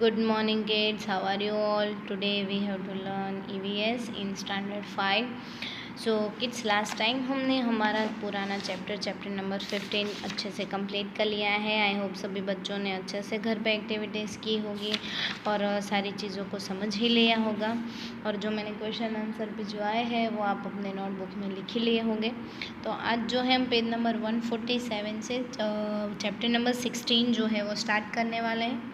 Good morning, kids. How are you all? Today we have to learn EVS in Standard 5. So kids, last time हमने हमारा पुराना chapter number 15 अच्छे से complete कर लिया है। आई होप सभी बच्चों ने अच्छे से घर पे एक्टिविटीज़ की होगी और सारी चीज़ों को समझ ही लिया होगा। और जो मैंने क्वेश्चन आंसर भिजवाए हैं वो आप अपने नोटबुक में लिख ही लिए होंगे। तो आज जो है हम पेज नंबर 147 से चैप्टर नंबर 16 जो है वो स्टार्ट करने वाले हैं।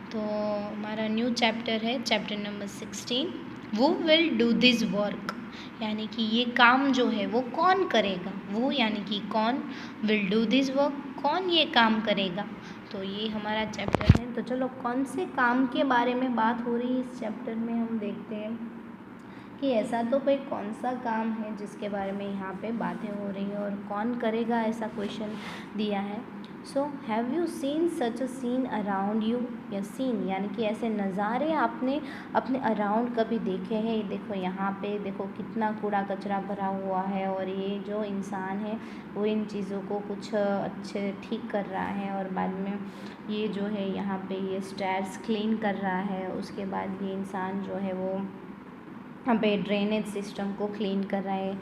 तो हमारा न्यू चैप्टर है चैप्टर नंबर 16, वो विल डू दिस वर्क, यानी कि ये काम जो है वो कौन करेगा। वो यानी कि कौन, विल डू दिस वर्क, कौन ये काम करेगा। तो ये हमारा चैप्टर है। तो चलो कौन से काम के बारे में बात हो रही है इस चैप्टर में हम देखते हैं कि ऐसा तो कोई कौन सा काम है जिसके बारे में यहाँ पे बातें हो रही हैं और कौन करेगा, ऐसा क्वेश्चन दिया है। So have you seen such a scene around you, या सीन यानी कि ऐसे नज़ारे आपने अपने अराउंड कभी देखे हैं। देखो यहाँ पे देखो कितना कूड़ा कचरा भरा हुआ है और ये जो इंसान है वो इन चीज़ों को कुछ अच्छे ठीक कर रहा है और बाद में ये जो है यहाँ पे ये स्टेयर्स क्लीन कर रहा है। उसके बाद ये इंसान जो है वो यहाँ पे ड्रेनेज सिस्टम को क्लीन कर रहा है,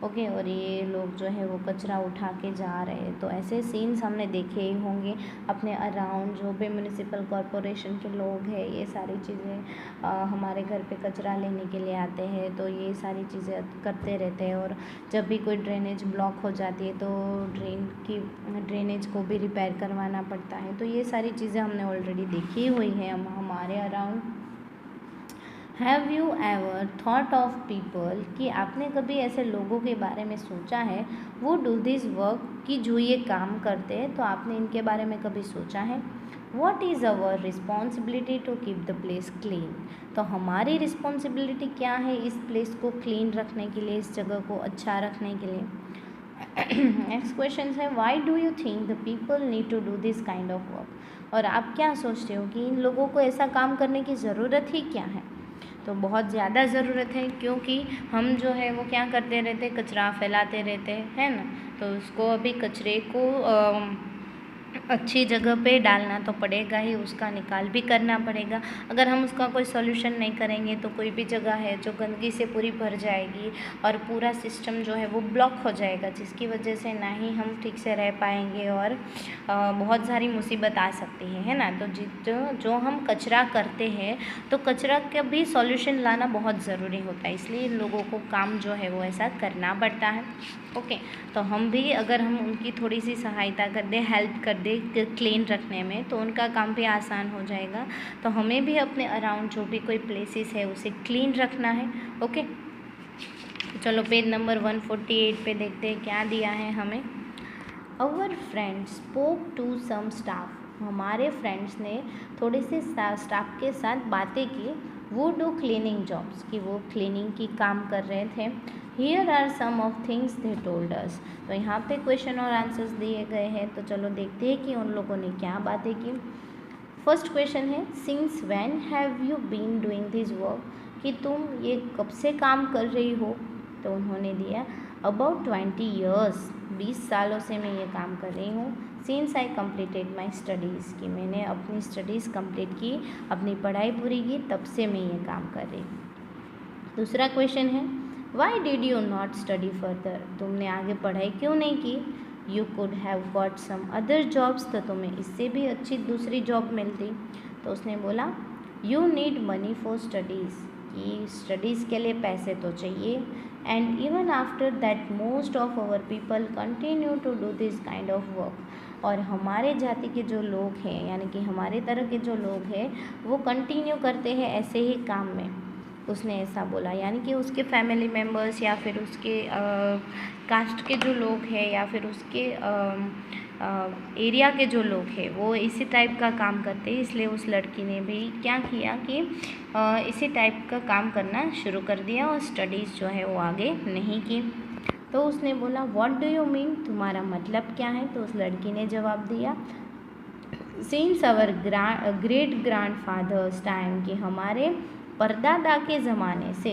ओके। और ये लोग जो है वो कचरा उठा के जा रहे हैं। तो ऐसे सीन्स हमने देखे ही होंगे अपने अराउंड। जो भी म्यूनिसिपल कॉरपोरेशन के लोग हैं ये सारी चीज़ें हमारे घर पे कचरा लेने के लिए आते हैं, तो ये सारी चीज़ें करते रहते हैं। और जब भी कोई ड्रेनेज ब्लॉक हो जाती है तो ड्रेनेज को भी रिपेयर करवाना पड़ता है। तो ये सारी चीज़ें हमने ऑलरेडी देखी हुई है हमारे around. Have you ever thought of people, कि आपने कभी ऐसे लोगों के बारे में सोचा है वो डू दिस वर्क, कि जो ये काम करते हैं, तो आपने इनके बारे में कभी सोचा है। What is our responsibility to keep the place clean, तो हमारी रिस्पॉन्सिबिलिटी क्या है इस प्लेस को क्लीन रखने के लिए, इस जगह को अच्छा रखने के लिए। नेक्स्ट क्वेश्चन है why do you think the people need to do this kind of work, और आप क्या सोचते हो कि इन लोगों को ऐसा काम करने की ज़रूरत ही क्या है। तो बहुत ज़्यादा ज़रूरत है, क्योंकि हम जो है वो क्या करते रहते, कचरा फैलाते रहते हैं ना। तो उसको अभी कचरे को अच्छी जगह पे डालना तो पड़ेगा ही, उसका निकाल भी करना पड़ेगा। अगर हम उसका कोई सॉल्यूशन नहीं करेंगे तो कोई भी जगह है जो गंदगी से पूरी भर जाएगी और पूरा सिस्टम जो है वो ब्लॉक हो जाएगा, जिसकी वजह से ना ही हम ठीक से रह पाएंगे और बहुत सारी मुसीबत आ सकती है ना। तो जो हम कचरा करते हैं तो कचरा का भी सॉल्यूशन लाना बहुत ज़रूरी होता है, इसलिए इन लोगों को काम जो है वो ऐसा करना पड़ता है, ओके। तो हम भी अगर हम उनकी थोड़ी सी सहायता कर दें, हेल्प कर दें क्लीन रखने में, तो उनका काम भी आसान हो जाएगा। तो हमें भी अपने अराउंड जो भी कोई प्लेसेस है उसे क्लीन रखना है, ओके। चलो पेज नंबर 148 पे देखते हैं क्या दिया है हमें। Our friends spoke to some staff, हमारे फ्रेंड्स ने थोड़े से स्टाफ के साथ बातें की। वो डू क्लीनिंग जॉब्स, कि वो क्लीनिंग की काम कर रहे थे। Here are some of things they told us, तो यहाँ पे क्वेश्चन और आंसर्स दिए गए हैं। तो चलो देखते हैं कि उन लोगों ने क्या बातें की। फर्स्ट क्वेश्चन है since when have you been doing this work, कि तुम ये कब से काम कर रही हो। तो उन्होंने दिया अबाउट 20 ईयर्स, 20 सालों से मैं ये काम कर रही हूँ। Since I completed my studies, कि मैंने अपनी स्टडीज़ कंप्लीट की, अपनी पढ़ाई पूरी की, तब से मैं ये काम कर रही हूँ। दूसरा क्वेश्चन है why did you not study further, तुमने आगे पढ़ाई क्यों नहीं की। You could have got some other jobs, तो तुम्हें इससे भी अच्छी दूसरी जॉब मिलती। तो उसने बोला you need money for studies, कि स्टडीज़ के लिए पैसे तो चाहिए। And even after that most of our people continue to do this kind of work, और हमारे जाति के जो लोग हैं यानी कि हमारे तरह के जो लोग हैं वो कंटिन्यू करते हैं ऐसे ही काम में। उसने ऐसा बोला, यानी कि उसके फैमिली मेम्बर्स या फिर उसके कास्ट के जो लोग हैं या फिर उसके एरिया के जो लोग हैं वो इसी टाइप का काम करते हैं। इसलिए उस लड़की ने भी क्या किया कि इसी टाइप का काम करना शुरू कर दिया और स्टडीज़ जो है वो आगे नहीं की। तो उसने बोला व्हाट डू यू मीन, तुम्हारा मतलब क्या है। तो उस लड़की ने जवाब दिया since our great grandfathers time, कि हमारे परदादा के ज़माने से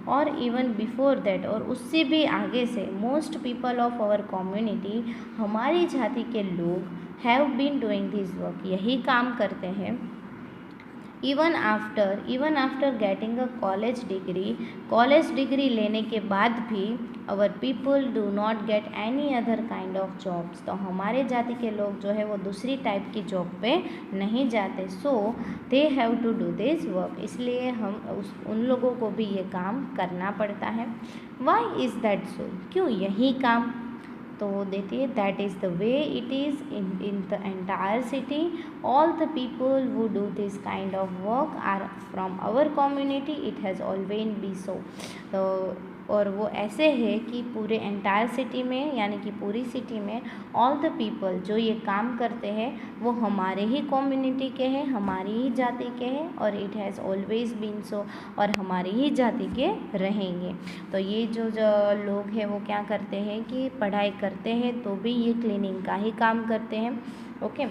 और इवन बिफोर दैट, और उससे भी आगे से, most people of our community, हमारी जाति के लोग have been doing this work, यही काम करते हैं। Even after getting a college degree लेने के बाद भी our people do not get any other kind of jobs, तो हमारे जाति के लोग जो है वो दूसरी टाइप की जॉब पे नहीं जाते। So they have to do this work, इसलिए उन लोगों को भी ये काम करना पड़ता है। वाई इज़ दैट सो, क्यों यही काम, तो वो देती है that is the way it is in the entire city, all the people who do this kind of work are from our community, it has always been so। तो और वो ऐसे है कि पूरे एंटायर सिटी में यानी कि पूरी सिटी में ऑल द पीपल जो ये काम करते हैं वो हमारे ही कम्युनिटी के हैं, हमारी ही जाति के हैं, और it has always been so, और हमारी ही जाति के रहेंगे। तो ये जो लोग हैं वो क्या करते हैं कि पढ़ाई करते हैं तो भी ये क्लीनिंग का ही काम करते हैं। ओके,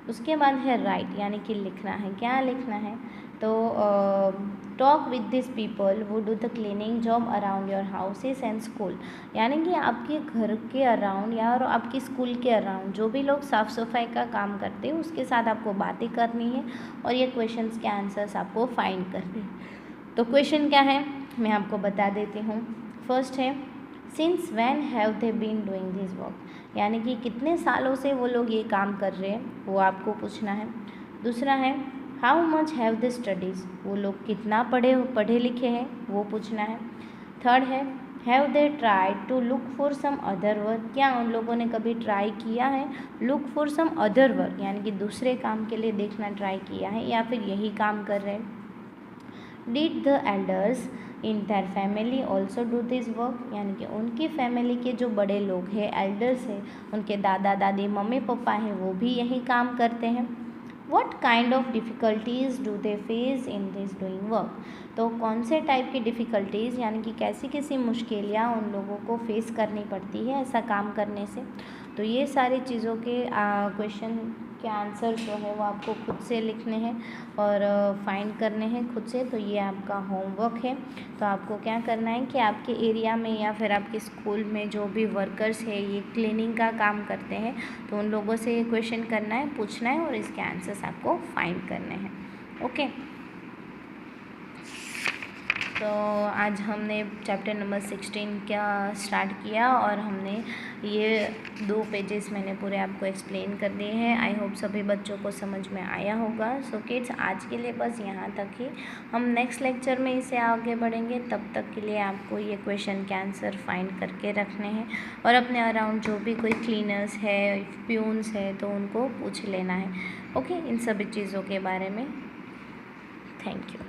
उसके बाद है राइट यानी कि लिखना है। क्या लिखना है, तो टॉक विद दिस पीपल वो do the cleaning job around your houses and school, यानी कि आपके घर के अराउंड या और आपकी स्कूल के अराउंड जो भी लोग साफ़ सफाई का काम करते हैं उसके साथ आपको बातें करनी है और ये क्वेश्चंस के आंसर्स आपको फाइंड करने हैं। तो क्वेश्चन क्या है मैं आपको बता देती हूँ। फर्स्ट है since when have they been doing this work, यानी कि कितने सालों से वो लोग ये काम कर रहे हैं वो आपको पूछना है। दूसरा है how much have they studies, वो लोग कितना पढ़े लिखे हैं वो पूछना है। थर्ड है have they try to look for some other work, क्या उन लोगों ने कभी ट्राई किया है look for some other work, यानी कि दूसरे काम के लिए देखना ट्राई किया है या फिर यही काम कर रहे हैं। Did the elders in their family also do this work, यानी कि उनकी फैमिली के जो बड़े लोग हैं एल्डर्स हैं, उनके दादा दादी मम्मी पापा हैं वो भी यही काम करते हैं। What kind of difficulties do they face in this doing work, तो कौन से टाइप की डिफ़िकल्टीज़ यानी कि कैसी मुश्किलें उन लोगों को फेस करनी पड़ती है ऐसा काम करने से। तो ये सारी चीज़ों के क्वेश्चन के आंसर जो है वो आपको खुद से लिखने हैं और फाइंड करने हैं खुद से। तो ये आपका होमवर्क है। तो आपको क्या करना है कि आपके एरिया में या फिर आपके स्कूल में जो भी वर्कर्स है ये क्लीनिंग का काम करते हैं तो उन लोगों से ये क्वेश्चन करना है, पूछना है और इसके आंसर्स आपको फाइंड करने हैं। ओके, तो आज हमने चैप्टर नंबर 16 का स्टार्ट किया और हमने ये 2 पेजेस मैंने पूरे आपको एक्सप्लेन कर दिए हैं। आई होप सभी बच्चों को समझ में आया होगा। सो किड्स आज के लिए बस यहाँ तक ही, हम नेक्स्ट लेक्चर में इसे आगे बढ़ेंगे। तब तक के लिए आपको ये क्वेश्चन के आंसर फाइंड करके रखने हैं और अपने अराउंड जो भी कोई क्लीनर्स है प्यून्स है तो उनको पूछ लेना है। ओके, इन सभी चीज़ों के बारे में। Thank you.